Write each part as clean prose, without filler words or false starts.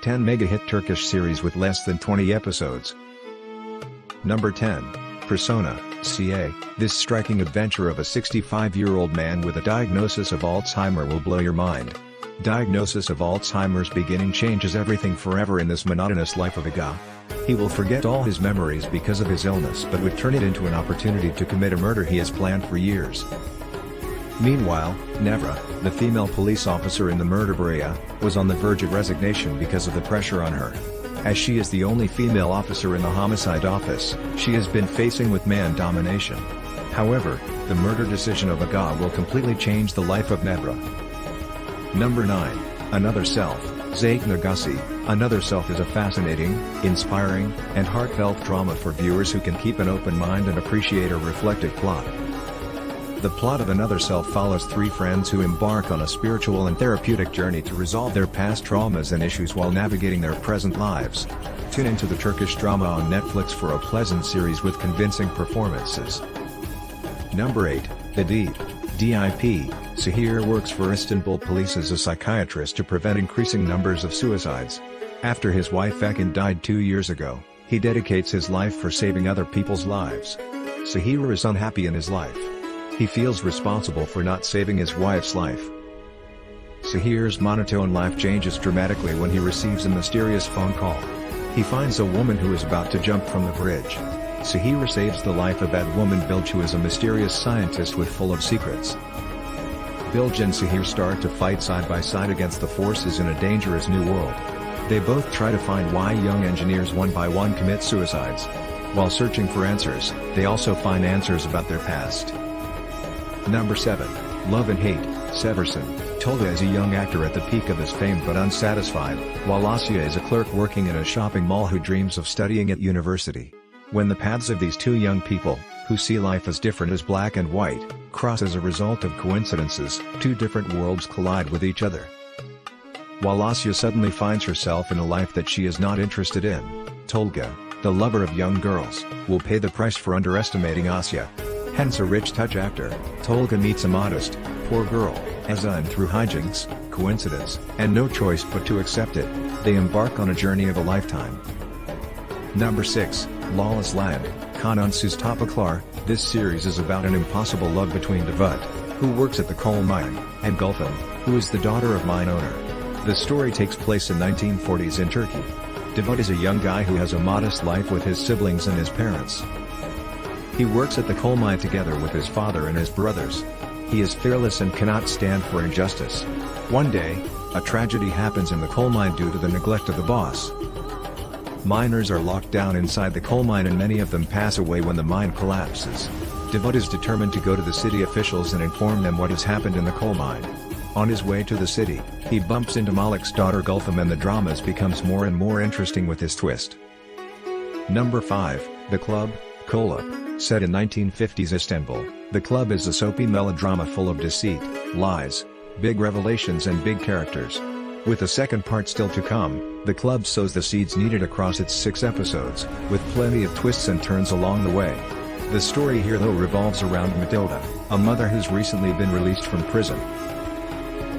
10 mega-hit Turkish series with less than 20 episodes. Number 10. Persona, CA. This striking adventure of a 65-year-old man with a diagnosis of Alzheimer will blow your mind. Diagnosis of Alzheimer's beginning changes everything forever in this monotonous life of Aga. He will forget all his memories because of his illness but would turn it into an opportunity to commit a murder he has planned for years. Meanwhile, Nevra, the female police officer in the murder area, was on the verge of resignation because of the pressure on her. As she is the only female officer in the homicide office, she has been facing with man domination. However, the murder decision of Aga will completely change the life of Nevra. Number 9. Another Self, Zayt Nagasi. Another Self is a fascinating, inspiring, and heartfelt drama for viewers who can keep an open mind and appreciate a reflective plot. The plot of Another Self follows three friends who embark on a spiritual and therapeutic journey to resolve their past traumas and issues while navigating their present lives. Tune into the Turkish drama on Netflix for a pleasant series with convincing performances. Number 8. The Deed. DIP. Sahir works for Istanbul police as a psychiatrist to prevent increasing numbers of suicides. After his wife Ekin died 2 years ago, he dedicates his life for saving other people's lives. Sahir is unhappy in his life. He feels responsible for not saving his wife's life. Sahir's monotone life changes dramatically when he receives a mysterious phone call. He finds a woman who is about to jump from the bridge. Sahir saves the life of that woman Bilge, who is a mysterious scientist with full of secrets. Bilge and Sahir start to fight side by side against the forces in a dangerous new world. They both try to find why young engineers one by one commit suicides. While searching for answers, they also find answers about their past. Number 7. Love and Hate. Severson. Tolga is a young actor at the peak of his fame but unsatisfied, while Asya is a clerk working in a shopping mall who dreams of studying at university. When the paths of these two young people, who see life as different as black and white, cross as a result of coincidences, two different worlds collide with each other. While Asya suddenly finds herself in a life that she is not interested in, Tolga, the lover of young girls, will pay the price for underestimating Asya. Hence a rich touch actor, Tolga meets a modest, poor girl, Eza, and through hijinks, coincidence, and no choice but to accept it, they embark on a journey of a lifetime. Number 6. Lawless Land. Kanunsus Topaklar. This series is about an impossible love between Davut, who works at the coal mine, and Gulfem, who is the daughter of mine owner. The story takes place in 1940s in Turkey. Davut is a young guy who has a modest life with his siblings and his parents. He works at the coal mine together with his father and his brothers. He is fearless and cannot stand for injustice. One day, a tragedy happens in the coal mine due to the neglect of the boss. Miners are locked down inside the coal mine and many of them pass away when the mine collapses. Davut is determined to go to the city officials and inform them what has happened in the coal mine. On his way to the city, he bumps into Malik's daughter Gulfem and the dramas becomes more and more interesting with his twist. Number 5. The Club, Kolap. Set in 1950s Istanbul, The Club is a soapy melodrama full of deceit, lies, big revelations and big characters. With a second part still to come, The Club sows the seeds needed across its 6 episodes, with plenty of twists and turns along the way. The story here though revolves around Matilda, a mother who's recently been released from prison.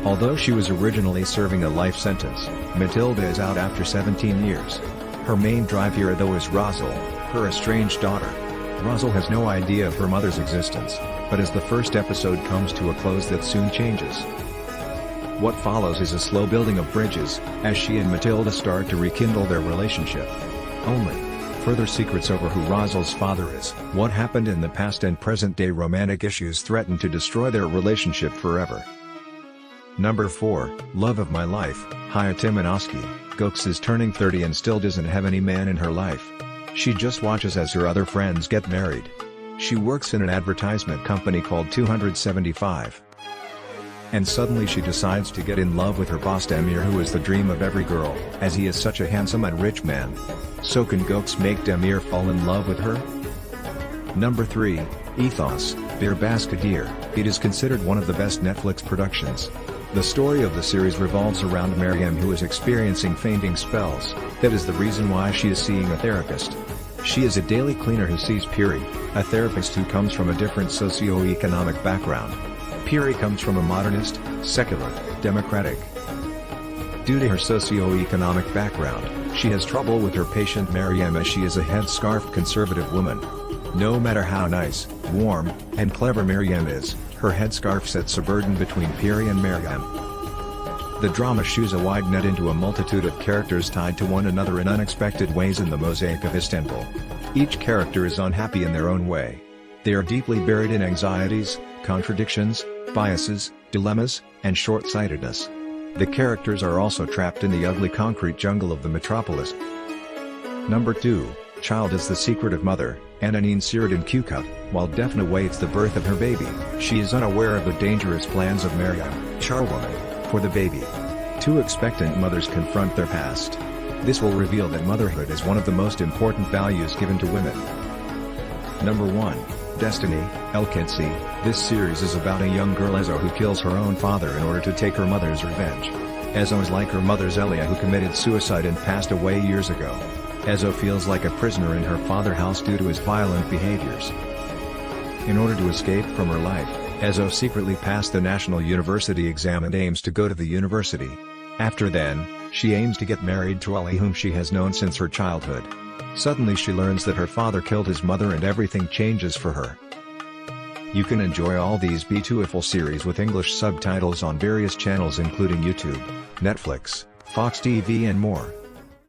Although she was originally serving a life sentence, Matilda is out after 17 years. Her main drive here though is Razel, her estranged daughter. Razel has no idea of her mother's existence, but as the first episode comes to a close that soon changes. What follows is a slow building of bridges, as she and Matilda start to rekindle their relationship. Only further secrets over who Razel's father is, what happened in the past and present-day romantic issues threaten to destroy their relationship forever. Number 4, Love of My Life. Hayatım Inoski. Gökçe is turning 30 and still doesn't have any man in her life. She just watches as her other friends get married. She works in an advertisement company called 275. And suddenly she decides to get in love with her boss Demir, who is the dream of every girl, as he is such a handsome and rich man. So can Gökçe make Demir fall in love with her? Number 3, Ethos, Bir Baskadir. It is considered one of the best Netflix productions. The story of the series revolves around Meryem, who is experiencing fainting spells. That is the reason why she is seeing a therapist. She is a daily cleaner who sees Piri, a therapist who comes from a different socio-economic background. Piri comes from a modernist, secular, democratic Due to her socio-economic background, she has trouble with her patient Maryam as she is a headscarf conservative woman. No matter how nice, warm, and clever Maryam is, her headscarf sets a burden between Piri and Maryam. The drama shoes a wide net into a multitude of characters tied to one another in unexpected ways in the mosaic of Istanbul. Each character is unhappy in their own way. They are deeply buried in anxieties, contradictions, biases, dilemmas, and short-sightedness. The characters are also trapped in the ugly concrete jungle of the metropolis. Number 2, Child is the secret of mother, Ananine Siridin Kukut. While Defne awaits the birth of her baby, she is unaware of the dangerous plans of Maryam, charwoman, for the baby. Two expectant mothers confront their past. This will reveal that motherhood is one of the most important values given to women. Number 1, Destiny, El-Qudsi. This series is about a young girl Ezo who kills her own father in order to take her mother's revenge. Ezo is like her mother Zelia who committed suicide and passed away years ago. Ezo feels like a prisoner in her father's house due to his violent behaviors. In order to escape from her life, Ezo secretly passed the National University exam and aims to go to the university. After then, she aims to get married to Ali whom she has known since her childhood. Suddenly she learns that her father killed his mother and everything changes for her. You can enjoy all these beautiful series with English subtitles on various channels including YouTube, Netflix, Fox TV and more.